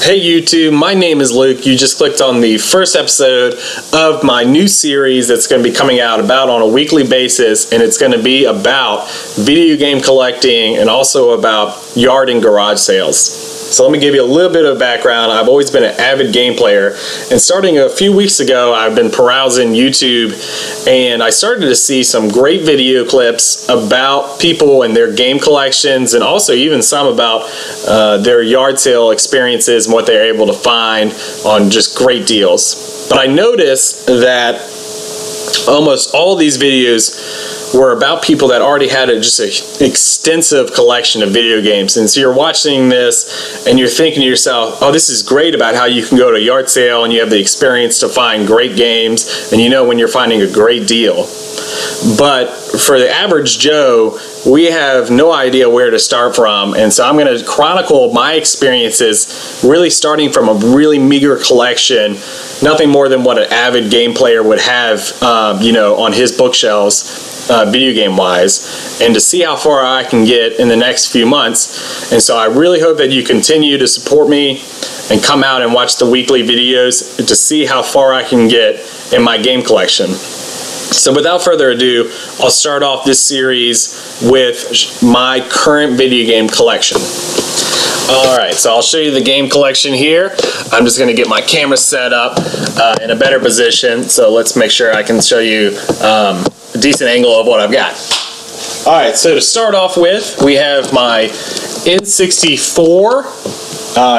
Hey YouTube, my name is Luke. You just clicked on the first episode of my new series that's going to be coming out about on a weekly basis, and it's going to be about video game collecting and also about yard and garage sales. So let me give you a little bit of background. I've always been an avid game player, and starting a few weeks ago, I've been perusing YouTube, and I started to see some great video clips about people and their game collections, and also even some about their yard sale experiences and what they're able to find on just great deals. But I noticed that almost all these videos were about people that already had just an extensive collection of video games. And so you're watching this and you're thinking to yourself, oh, this is great about how you can go to a yard sale and you have the experience to find great games, and you know when you're finding a great deal. But for the average Joe, we have no idea where to start from, and so I'm going to chronicle my experiences, really starting from a really meager collection, nothing more than what an avid game player would have, on his bookshelves, video game wise, and to see how far I can get in the next few months. And so I really hope that you continue to support me and come out and watch the weekly videos to see how far I can get in my game collection. So without further ado, I'll start off this series with my current video game collection. Alright, so I'll show you the game collection here. I'm just going to get my camera set up in a better position, so let's make sure I can show you a decent angle of what I've got. Alright, so to start off with, we have my N64.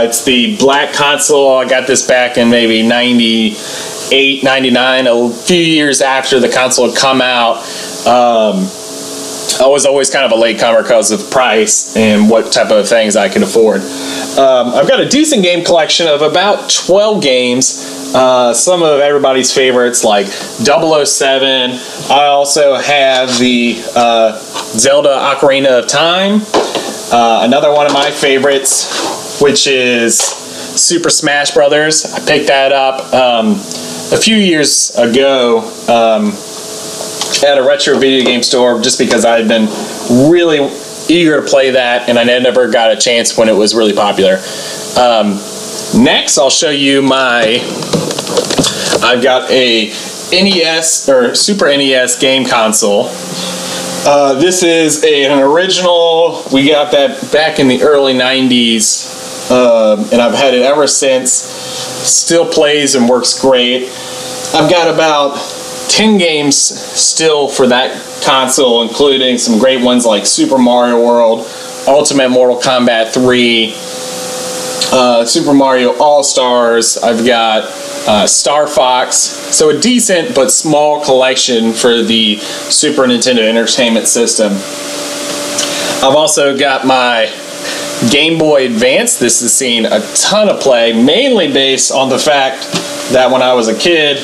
It's the black console. I got this back in maybe 98, 99, a few years after the console had come out. I was always kind of a latecomer because of price and what type of things I could afford. I've got a decent game collection of about 12 games. Some of everybody's favorites like 007. I also have the Zelda Ocarina of Time. Another one of my favorites, which is Super Smash Brothers. I picked that up a few years ago at a retro video game store just because I had been really eager to play that, and I never got a chance when it was really popular. Next, I'll show you I've got a NES or Super NES game console. This is an original. We got that back in the early 90s, and I've had it ever since. Still plays and works great. I've got about 10 games still for that console, including some great ones like Super Mario World, Ultimate Mortal Kombat 3, Super Mario All-Stars. I've got Star Fox. So a decent but small collection for the Super Nintendo Entertainment System. I've also got my Game Boy Advance. This has seen a ton of play, mainly based on the fact that when I was a kid,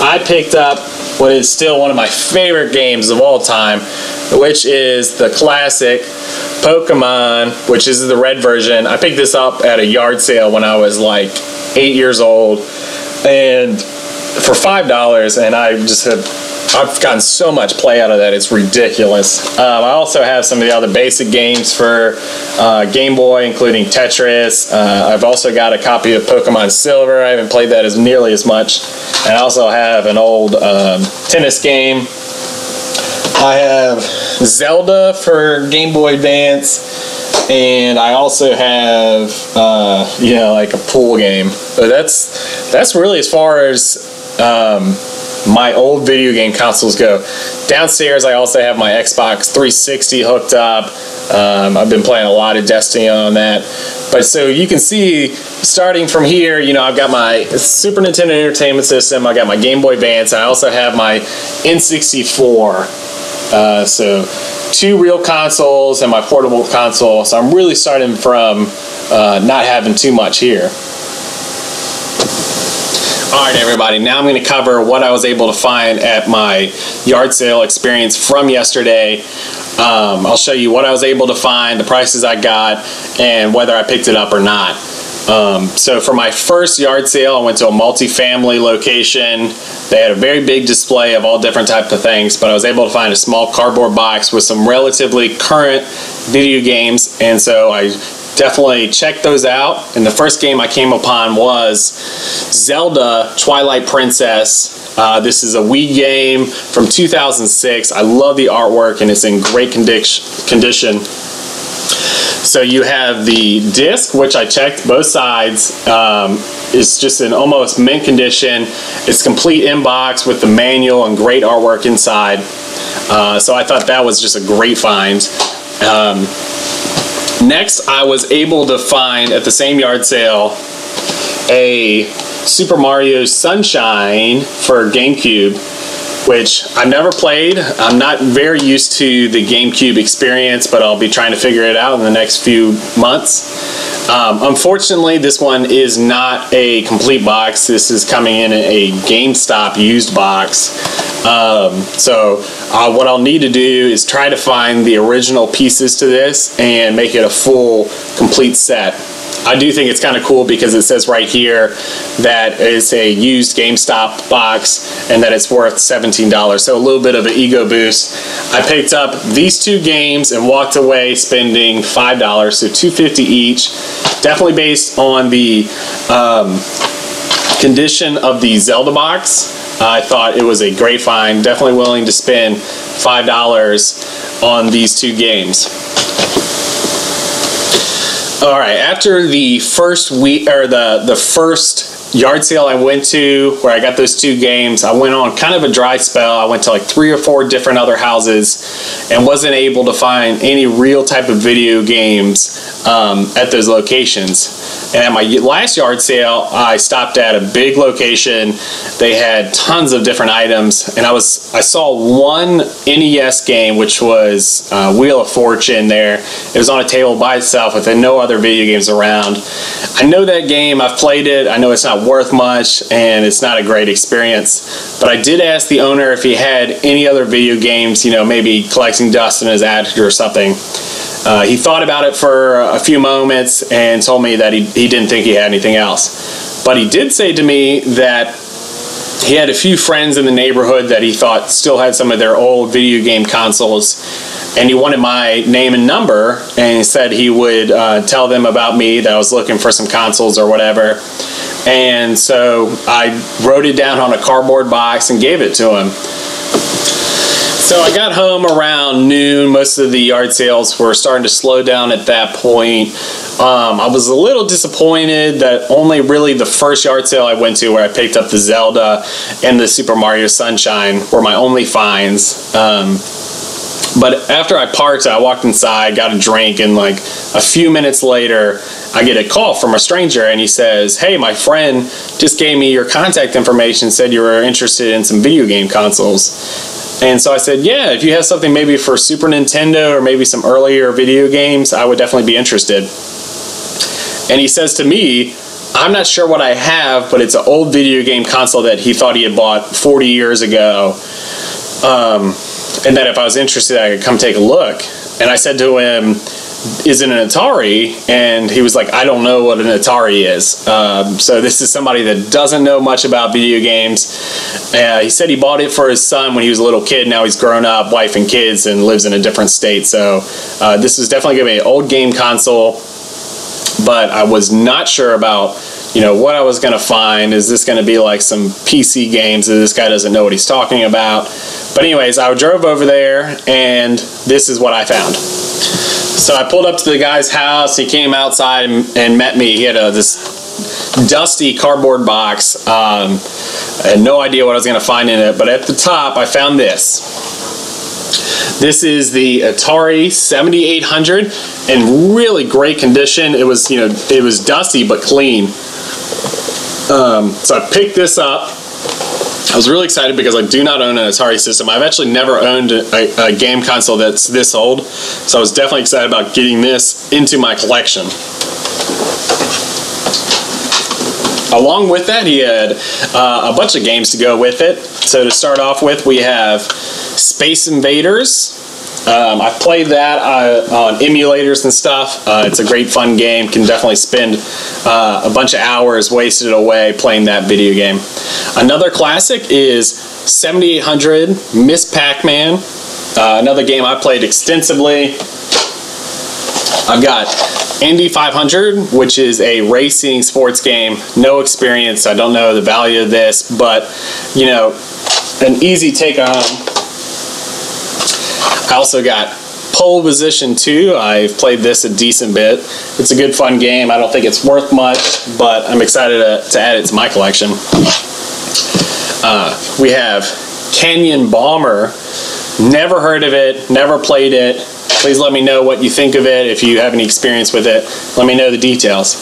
I picked up what is still one of my favorite games of all time, which is the classic Pokemon, which is the red version. I picked this up at a yard sale when I was like 8 years old, and for $5, and I've gotten so much play out of that, it's ridiculous. I also have some of the other basic games for Game Boy, including Tetris. I've also got a copy of Pokemon Silver. I haven't played that nearly as much. And I also have an old tennis game. I have Zelda for Game Boy Advance, and I also have like a pool game. But that's really as far as my old video game consoles go. Downstairs, I also have my Xbox 360 hooked up. I've been playing a lot of Destiny on that. But so you can see, starting from here, I've got my Super Nintendo Entertainment System, I got my Game Boy Advance, and I also have my N64. So 2 real consoles and my portable console. So I'm really starting from not having too much here. Alright everybody, now I'm going to cover what I was able to find at my yard sale experience from yesterday. I'll show you what I was able to find, the prices I got, and whether I picked it up or not. So for my first yard sale, I went to a multi-family location. They had a very big display of all different types of things, but I was able to find a small cardboard box with some relatively current video games, and so I definitely check those out. And the first game I came upon was Zelda Twilight Princess. This is a Wii game from 2006. I love the artwork and it's in great condition. So you have the disc, which I checked both sides. It's just in almost mint condition. It's complete in box with the manual and great artwork inside. So I thought that was just a great find. Next, I was able to find at the same yard sale a Super Mario Sunshine for Gamecube, which I've never played. I'm not very used to the Gamecube experience, but I'll be trying to figure it out in the next few months. Unfortunately, this one is not a complete box. This is coming in a GameStop used box. So what I'll need to do is try to find the original pieces to this and make it a full, complete set. I do think it's kind of cool because it says right here that it's a used GameStop box and that it's worth $17. So a little bit of an ego boost. I picked up these two games and walked away spending $5, so $2.50 each. Definitely based on the condition of the Zelda box. I thought it was a great find. Definitely willing to spend $5 on these two games. All right, after the first week, or the first yard sale I went to where I got those two games, I went on kind of a dry spell. I went to like 3 or 4 different other houses and wasn't able to find any real type of video games at those locations. And at my last yard sale, I stopped at a big location. They had tons of different items, and I saw one NES game, which was Wheel of Fortune there. It was on a table by itself with no other video games around. I know that game, I've played it, I know it's not worth much, and it's not a great experience, but I did ask the owner if he had any other video games, you know, maybe collecting dust in his attic or something. He thought about it for a few moments and told me that he didn't think he had anything else. But he did say to me that he had a few friends in the neighborhood that he thought still had some of their old video game consoles, and he wanted my name and number, and he said he would tell them about me, that I was looking for some consoles or whatever. And so I wrote it down on a cardboard box and gave it to him. So I got home around noon. Most of the yard sales were starting to slow down at that point. I was a little disappointed that only really the first yard sale I went to, where I picked up the Zelda and the Super Mario Sunshine, were my only finds. But after I parked, I walked inside, got a drink, and like a few minutes later, I get a call from a stranger, and he says, "Hey, my friend just gave me your contact information, said you were interested in some video game consoles." And so I said, yeah, if you have something maybe for Super Nintendo or maybe some earlier video games, I would definitely be interested. And he says to me, I'm not sure what I have, but it's an old video game console that he thought he had bought 40 years ago. And that if I was interested, I could come take a look. And I said to him, is it an Atari? And he was like, I don't know what an Atari is. So this is somebody that doesn't know much about video games. He said he bought it for his son when he was a little kid. Now he's grown up, wife and kids, and lives in a different state. So this is definitely going to be an old game console. But I was not sure about, you know, what I was going to find. Is this going to be like some PC games that this guy doesn't know what he's talking about? But anyways, I drove over there, and this is what I found. So I pulled up to the guy's house. He came outside and met me. He had this dusty cardboard box. I had no idea what I was going to find in it, but at the top I found this. This is the Atari 7800 in really great condition. It was, you know, it was dusty but clean. So I picked this up. I was really excited because I do not own an Atari system. I've actually never owned a game console that's this old, so I was definitely excited about getting this into my collection. Along with that, he had a bunch of games to go with it. So to start off with, we have Space Invaders. I've played that on emulators and stuff. It's a great fun game. Can definitely spend a bunch of hours wasted away playing that video game. Another classic is 7800 Miss Pac-Man. Another game I played extensively. I've got Indy 500, which is a racing sports game. No experience. I don't know the value of this, but, you know, an easy take on. I also got Pole Position 2. I've played this a decent bit. It's a good, fun game. I don't think it's worth much, but I'm excited to add it to my collection. We have Canyon Bomber. Never heard of it, never played it. Please let me know what you think of it. If you have any experience with it, let me know the details.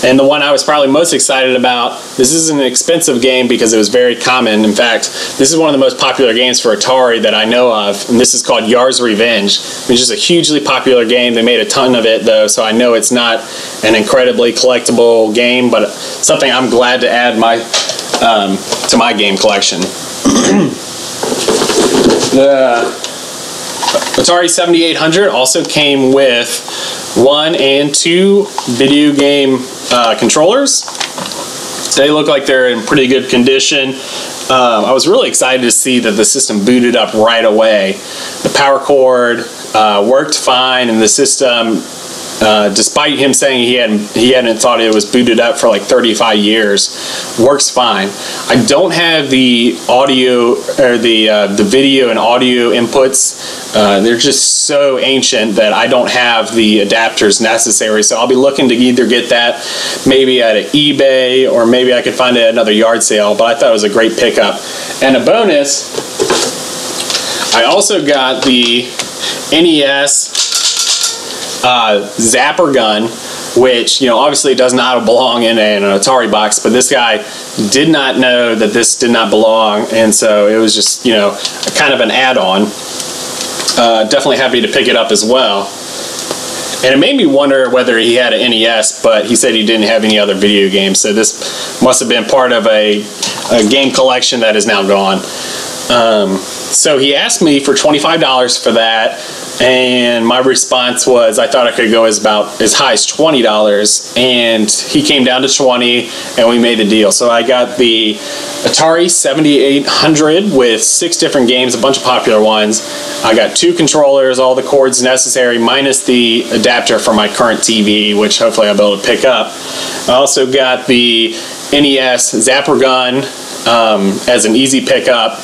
And the one I was probably most excited about, this is an expensive game because it was very common. In fact, this is one of the most popular games for Atari that I know of, and this is called Yars Revenge, which is a hugely popular game. They made a ton of it though, so I know it's not an incredibly collectible game, but something I'm glad to add to my game collection. The Atari 7800 also came with 1 and 2 video game controllers. They look like they're in pretty good condition. I was really excited to see that the system booted up right away. The power cord worked fine, and the system, despite him saying he hadn't thought it was booted up for like 35 years, works fine. I don't have the audio or the video and audio inputs. They're just so ancient that I don't have the adapters necessary, so I'll be looking to either get that maybe at an eBay or maybe I could find it at another yard sale, but I thought it was a great pickup. And a bonus, I also got the NES Zapper Gun, which, you know, obviously does not belong in an Atari box, but this guy did not know that this did not belong, and so it was just, you know, kind of an add-on. Definitely happy to pick it up as well. And it made me wonder whether he had an NES, but he said he didn't have any other video games, so this must have been part of a game collection that is now gone. So he asked me for $25 for that, and my response was I thought I could go as high as $20, and he came down to 20, and we made the deal. So I got the Atari 7800 with 6 different games, a bunch of popular ones. I got 2 controllers, all the cords necessary, minus the adapter for my current TV, which hopefully I'll be able to pick up. I also got the NES Zapper Gun as an easy pickup.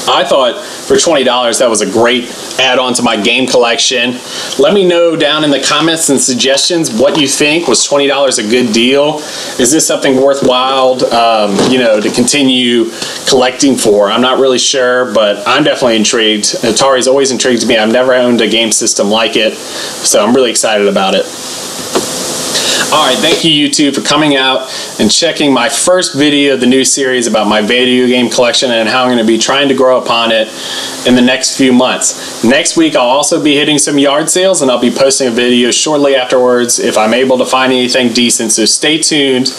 I thought for $20 that was a great add-on to my game collection. Let me know down in the comments and suggestions what you think. Was $20 a good deal? Is this something worthwhile, you know, to continue collecting for? I'm not really sure, but I'm definitely intrigued. Atari's always intrigued me. I've never owned a game system like it, so I'm really excited about it. Alright, thank you YouTube for coming out and checking my first video of the new series about my video game collection and how I'm going to be trying to grow upon it in the next few months. Next week I'll also be hitting some yard sales, and I'll be posting a video shortly afterwards if I'm able to find anything decent, so stay tuned.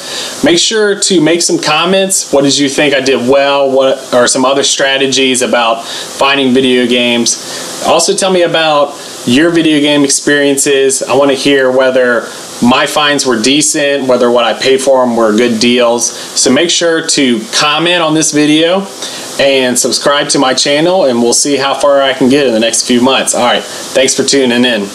Make sure to make some comments. What did you think I did well? What are some other strategies about finding video games? Also tell me about your video game experiences. I want to hear whether my finds were decent, whether what I paid for them were good deals. So make sure to comment on this video and subscribe to my channel, and we'll see how far I can get in the next few months. Alright, thanks for tuning in.